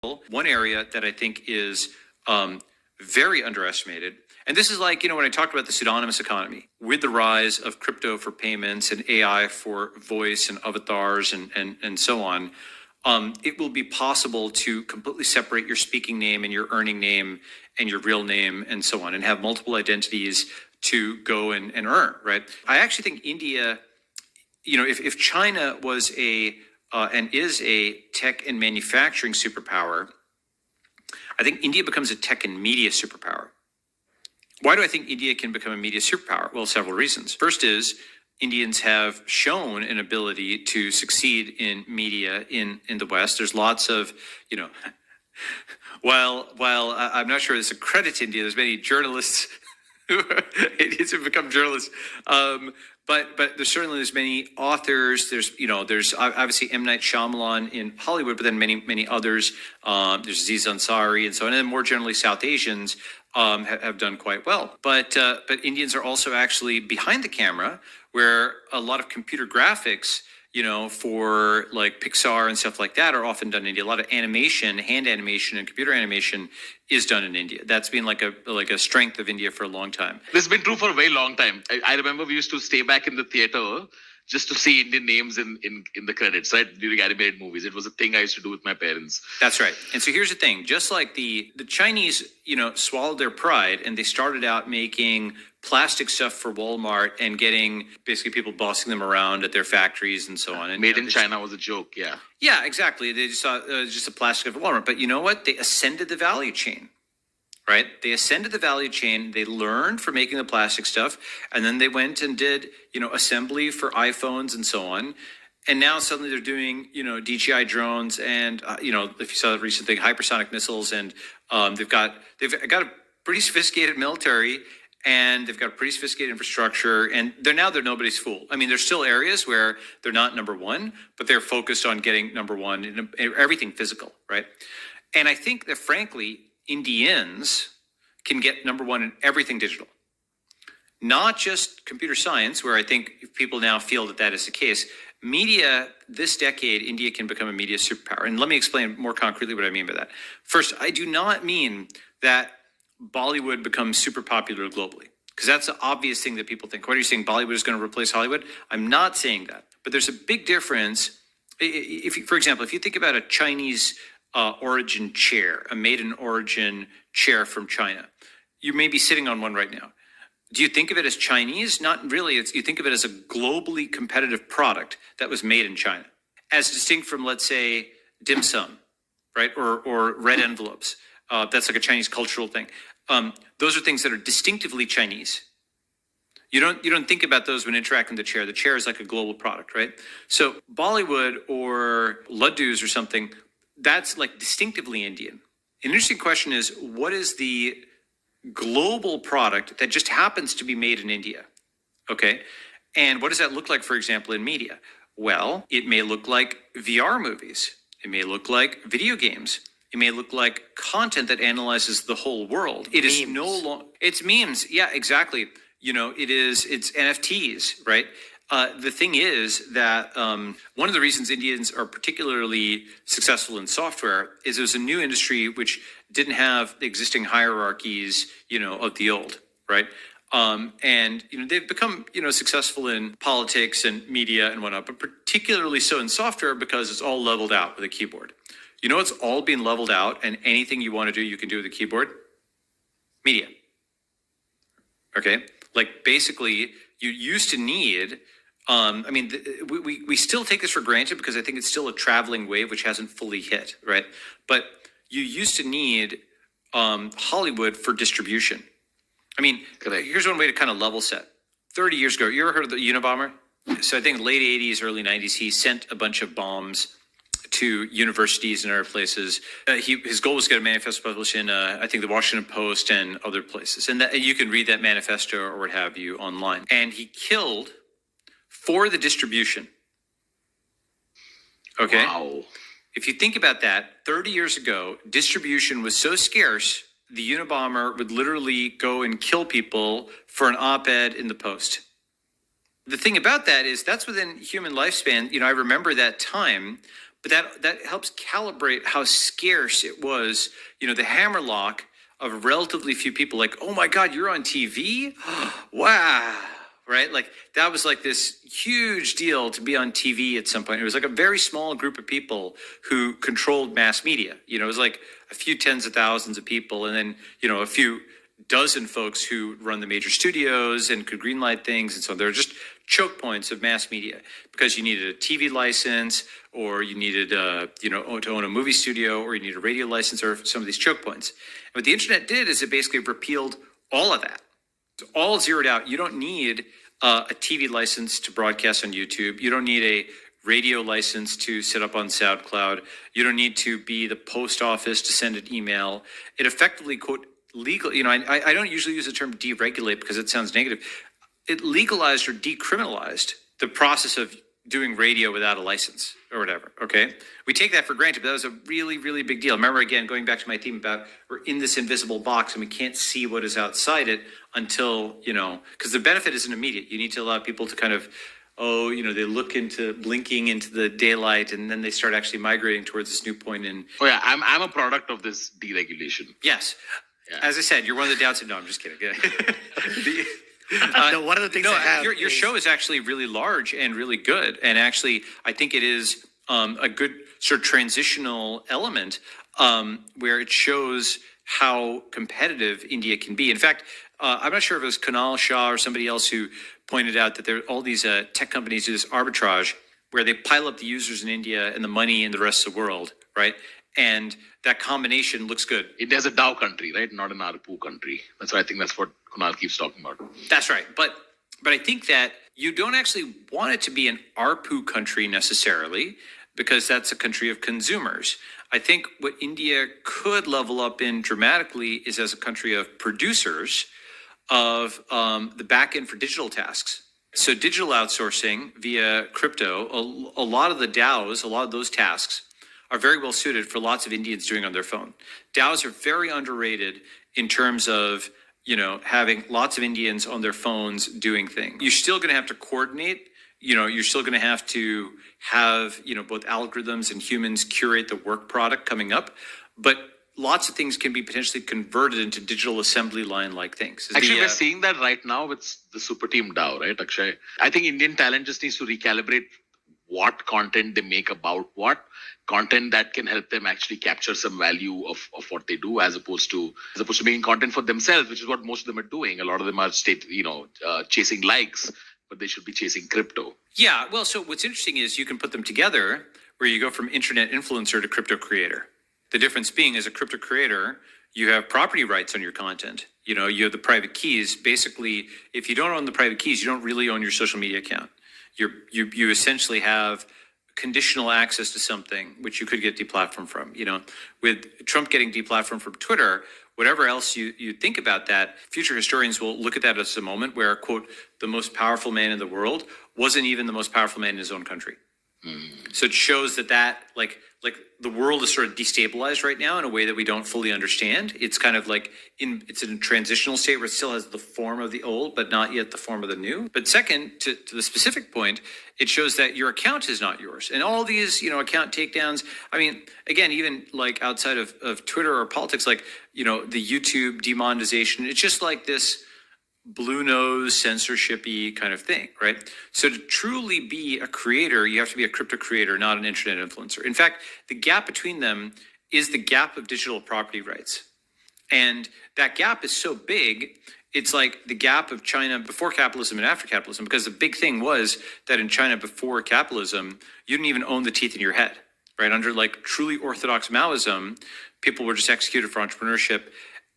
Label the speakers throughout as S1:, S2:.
S1: One area that I think is very underestimated, and this is like, when I talked about the pseudonymous economy, with the rise of crypto for payments and AI for voice and avatars and so on, it will be possible to completely separate your speaking name and your earning name and your real name and so on, and have multiple identities to go and earn, right? I actually think India, if China was and is a tech and manufacturing superpower, I think India becomes a tech and media superpower. Why do I think India can become a media superpower? Well, several reasons. First is Indians have shown an ability to succeed in media in the West. There's lots of, while I'm not sure this accredits India, there's many journalists who have become journalists. But there's many authors. There's obviously M. Night Shyamalan in Hollywood, but then many others. There's Aziz Ansari and so on. And then more generally, South Asians have done quite well. But Indians are also actually behind the camera, where a lot of computer graphics, for like Pixar and stuff like that, are often done in India. A lot of animation, hand animation and computer animation is done in India. That's been like a strength of India for a long time.
S2: This has been true for a very long time. I remember we used to stay back in the theater just to see Indian names in the credits, right? During animated movies. It was a thing I used to do with my parents.
S1: That's right. And so here's the thing. Just like the Chinese, swallowed their pride, and they started out making plastic stuff for Walmart and getting basically people bossing them around at their factories and so on. And
S2: Made in China was a joke, yeah.
S1: Yeah, exactly. They just saw just a plastic of Walmart. But you know what? They ascended the value chain. Right? They ascended the value chain. They learned from making the plastic stuff, and then they went and did, assembly for iPhones and so on. And now suddenly they're doing, DJI drones and, if you saw the recent thing, hypersonic missiles, and they've got a pretty sophisticated military, and they've got a pretty sophisticated infrastructure, and they're nobody's fool. I mean, there's still areas where they're not number one, but they're focused on getting number one in everything physical, right? And I think that, frankly, Indians can get number one in everything digital, not just computer science, where I think people now feel that is the case. Media, this decade, India can become a media superpower. And let me explain more concretely what I mean by that. First, I do not mean that Bollywood becomes super popular globally, because that's the obvious thing that people think. What are you saying? Bollywood is going to replace Hollywood? I'm not saying that. But there's a big difference. For example, if you think about a Chinese origin chair, a made-in-origin chair from China, you may be sitting on one right now. Do you think of it as Chinese? Not really. You think of it as a globally competitive product that was made in China, as distinct from, let's say, dim sum, right? Or red envelopes. That's like a Chinese cultural thing. Those are things that are distinctively Chinese. You don't think about those when interacting with the chair. The chair is like a global product, right? So Bollywood or laddus or something, that's like distinctively Indian. An interesting question is, what is the global product that just happens to be made in India? Okay. And what does that look like, for example, in media? Well, it may look like VR movies. It may look like video games. It may look like content that analyzes the whole world. It is no longer, it's memes. Yeah, exactly. It's NFTs, right? The thing is that one of the reasons Indians are particularly successful in software is there's a new industry which didn't have the existing hierarchies, of the old, right? And they've become, successful in politics and media and whatnot, but particularly so in software because it's all leveled out with a keyboard. It's all being leveled out, and anything you want to do, you can do with a keyboard. Media. Okay? Like, basically, you used to need, we still take this for granted because I think it's still a traveling wave which hasn't fully hit, right? But you used to need Hollywood for distribution. Here's one way to kind of level set. 30 years ago, you ever heard of the Unabomber? So I think late 80s, early 90s, he sent a bunch of bombs to universities and other places. His goal was to get a manifesto published in, I think, the Washington Post and other places. And you can read that manifesto or what have you online. And he killed for the distribution. Okay?
S2: Wow.
S1: If you think about that, 30 years ago, distribution was so scarce, the Unabomber would literally go and kill people for an op-ed in the Post. The thing about that is that's within human lifespan. I remember that time. but that helps calibrate how scarce it was. The hammerlock of relatively few people, like, oh my God, you're on TV? Wow. Right? Like that was like this huge deal to be on TV at some point. It was like a very small group of people who controlled mass media. It was like a few tens of thousands of people, and then, a few dozen folks who run the major studios and could greenlight things and so on. There are just choke points of mass media because you needed a TV license, or you needed to own a movie studio, or you need a radio license, or some of these choke points. And what the internet did is it basically repealed all of that. It's all zeroed out. You don't need a TV license to broadcast on YouTube. You don't need a radio license to set up on SoundCloud. You don't need to be the post office to send an email. It effectively, quote, legal, I don't usually use the term deregulate because it sounds negative. It legalized or decriminalized the process of doing radio without a license or whatever. Okay. We take that for granted, but that was a really, really big deal. Remember, again, going back to my theme about we're in this invisible box and we can't see what is outside it until, because the benefit isn't immediate. You need to allow people to kind of, they look into blinking into the daylight, and then they start actually migrating towards this new point in.
S2: Oh yeah, I'm a product of this deregulation.
S1: Yes. Yeah. As I said, you're one of the doubts. No, I'm just kidding.
S3: No, one of the things I have
S1: your show is actually really large and really good, and actually I think it is a good sort of transitional element where it shows how competitive India can be. In fact, I'm not sure if it was Kunal Shah or somebody else who pointed out that there are all these tech companies do this arbitrage where they pile up the users in India and the money in the rest of the world, right? And that combination looks good.
S2: India's a DAO country, right? Not an ARPU country. That's why I think that's what Kunal keeps talking about.
S1: That's right. But I think that you don't actually want it to be an ARPU country necessarily, because that's a country of consumers. I think what India could level up in dramatically is as a country of producers of the back end for digital tasks. So digital outsourcing via crypto, a lot of the DAOs, a lot of those tasks are very well suited for lots of Indians doing on their phone. DAOs are very underrated in terms of, having lots of Indians on their phones doing things. You're still going to have to coordinate. You're still going to have both algorithms and humans curate the work product coming up. But lots of things can be potentially converted into digital assembly line like things.
S2: Actually, we're seeing that right now with the Super Team DAO, right, Akshay? I think Indian talent just needs to recalibrate what content they make about what content that can help them actually capture some value of what they do, as opposed to making content for themselves, which is what most of them are doing. A lot of them are chasing likes, but they should be chasing crypto.
S1: Yeah. Well, so what's interesting is you can put them together where you go from internet influencer to crypto creator. The difference being, as a crypto creator, you have property rights on your content. You have the private keys. Basically, if you don't own the private keys, you don't really own your social media account. You essentially have conditional access to something which you could get deplatformed from. With Trump getting deplatformed from Twitter, whatever else you think about that, future historians will look at that as a moment where, quote, the most powerful man in the world wasn't even the most powerful man in his own country. So it shows that like the world is sort of destabilized right now in a way that we don't fully understand. It's kind of like it's in a transitional state where it still has the form of the old, but not yet the form of the new. But second, to the specific point, it shows that your account is not yours. And all these, account takedowns, I mean, again, even like outside of Twitter or politics, like, the YouTube demonetization, it's just like this blue nose censorship-y kind of thing, right? So to truly be a creator, you have to be a crypto creator, not an internet influencer. In fact, the gap between them is the gap of digital property rights. And that gap is so big, it's like the gap of China before capitalism and after capitalism, because the big thing was that in China before capitalism, you didn't even own the teeth in your head, right? Under like truly orthodox Maoism, people were just executed for entrepreneurship.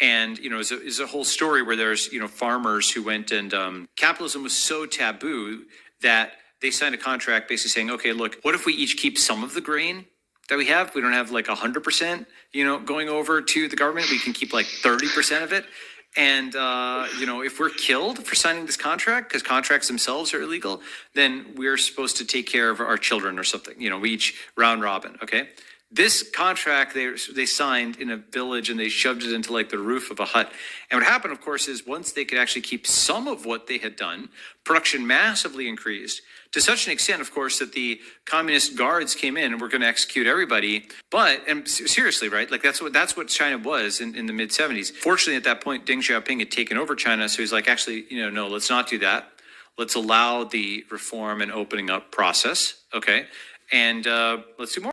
S1: And, it's a whole story where there's, farmers who went and capitalism was so taboo that they signed a contract basically saying, okay, look, what if we each keep some of the grain that we have? We don't have like 100%, going over to the government. We can keep like 30% of it. And, if we're killed for signing this contract, because contracts themselves are illegal, then we're supposed to take care of our children or something. We each round robin. Okay. This contract they signed in a village, and they shoved it into like the roof of a hut. And what happened, of course, is once they could actually keep some of what they had done, production massively increased to such an extent, of course, that the communist guards came in and were going to execute everybody. But, and seriously, right? Like that's what China was in the mid 70s. Fortunately, at that point, Deng Xiaoping had taken over China. So he's like, actually, no, let's not do that. Let's allow the reform and opening up process. Okay. And let's do more.